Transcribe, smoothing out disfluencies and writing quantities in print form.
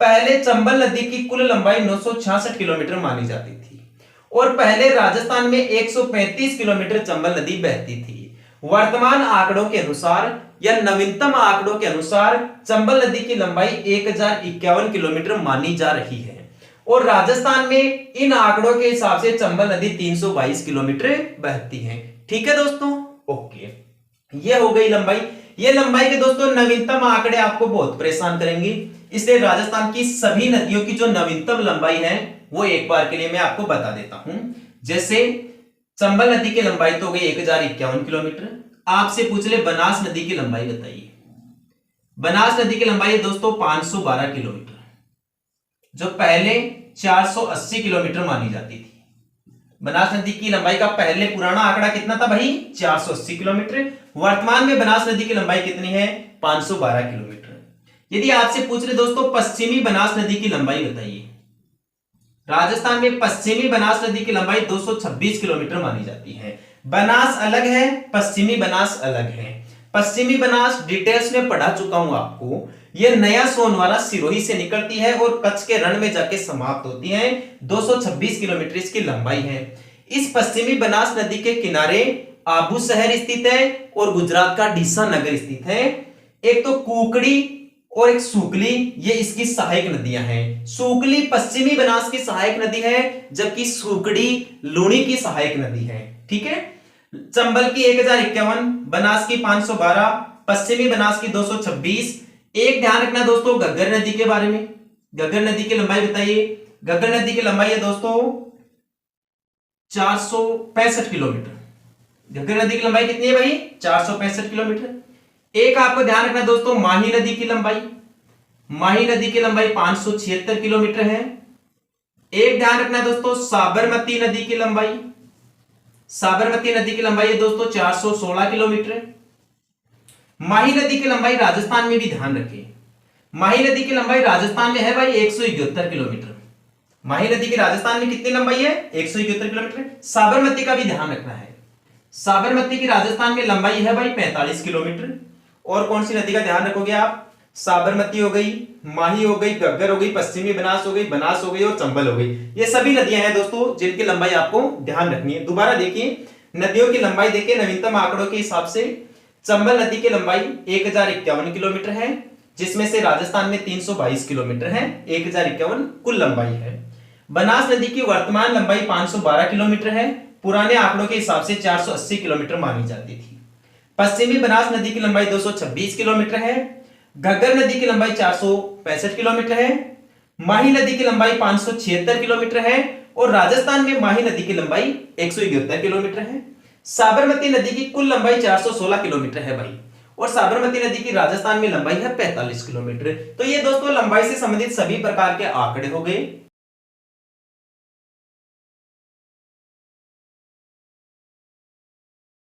पहले चंबल नदी की कुल लंबाई 966 किलोमीटर मानी जाती थी और पहले राजस्थान में 135 किलोमीटर चंबल नदी बहती थी। वर्तमान आंकड़ों के अनुसार या नवीनतम आंकड़ों के अनुसार चंबल नदी की लंबाई 1051 किलोमीटर मानी जा रही है और राजस्थान में इन आंकड़ों के हिसाब से चंबल नदी 322 किलोमीटर बहती है। ठीक है दोस्तों, ओके, ये हो गई लंबाई। ये लंबाई के दोस्तों नवीनतम आंकड़े आपको बहुत परेशान करेंगे, इसलिए राजस्थान की सभी नदियों की जो नवीनतम लंबाई है वो एक बार के लिए मैं आपको बता देता हूं। जैसे चंबल नदी की लंबाई तो हो गई 1051 किलोमीटर। आपसे पूछ ले बनास नदी की लंबाई बताइए। बनास नदी की लंबाई है दोस्तों 512 किलोमीटर, जो पहले 480 किलोमीटर मानी जाती थी। बनास नदी की लंबाई का पहले पुराना आंकड़ा कितना था भाई? 480 किलोमीटर। वर्तमान में बनास नदी की लंबाई कितनी है? 512 किलोमीटर। यदि आपसे पूछ रहे दोस्तों पश्चिमी बनास नदी की लंबाई बताइए। राजस्थान में पश्चिमी बनास नदी की लंबाई 226 किलोमीटर मानी जाती है। बनास अलग है, पश्चिमी बनास अलग है। पश्चिमी बनास डिटेल्स में पढ़ा चुका हूं आपको। यह नया सोनवारा सिरोही से निकलती है और कच्छ के रण में जाके समाप्त होती है। 226 किलोमीटर इसकी लंबाई है। इस पश्चिमी बनास नदी के किनारे आबू शहर स्थित है और गुजरात का डीसा नगर स्थित है। एक तो कुकड़ी और एक सूकली, ये इसकी सहायक नदियां हैं। सूकली पश्चिमी बनास की सहायक नदी है, जबकि सूकड़ी लूणी की सहायक नदी है। ठीक है, चंबल की 1051, बनास की 512, पश्चिमी बनास की 226। एक ध्यान रखना दोस्तों घग्गर नदी के बारे में। घग्गर नदी की लंबाई बताइए। घग्गर नदी की लंबाई है दोस्तों 465 किलोमीटर। घग्गर नदी की लंबाई कितनी है भाई? 465 किलोमीटर। एक आपको ध्यान रखना दोस्तों माही नदी की लंबाई। माही नदी की लंबाई 576 किलोमीटर है। एक ध्यान रखना दोस्तों साबरमती नदी की लंबाई। साबरमती नदी की लंबाई है दोस्तों 416 किलोमीटर। माही नदी की लंबाई राजस्थान में भी ध्यान रखें। माही नदी की लंबाई राजस्थान में है भाई 171 किलोमीटर। माही नदी की राजस्थान में कितनी लंबाई है? 171 किलोमीटर। साबरमती का भी ध्यान रखना है। साबरमती की राजस्थान में लंबाई है भाई 45 किलोमीटर। और कौन सी नदी का ध्यान रखोगे आप? साबरमती हो गई, माही हो गई, घग्गर हो गई, पश्चिमी बनास हो गई, बनास हो गई और चंबल हो गई। ये सभी नदियां हैं दोस्तों जिनकी लंबाई आपको ध्यान रखनी है। दोबारा देखिए नदियों की लंबाई देखिए नवीनतम आंकड़ों के हिसाब से चंबल नदी की लंबाई 1051 किलोमीटर है, जिसमें से राजस्थान में 322 किलोमीटर है। 1051 कुल लंबाई है। बनास नदी की वर्तमान लंबाई 512 किलोमीटर है, पुराने आंकड़ों के हिसाब से 480 किलोमीटर मानी जाती थी। पश्चिमी बनास नदी की लंबाई 226 किलोमीटर है। घग्गर नदी की लंबाई 465 किलोमीटर है। माही नदी की लंबाई 576 किलोमीटर है और राजस्थान में माही नदी की लंबाई 171 किलोमीटर है। साबरमती नदी की कुल लंबाई 416 किलोमीटर है भाई, और साबरमती नदी की राजस्थान में लंबाई है 45 किलोमीटर। तो ये दोस्तों लंबाई से संबंधित सभी प्रकार के आंकड़े हो गए।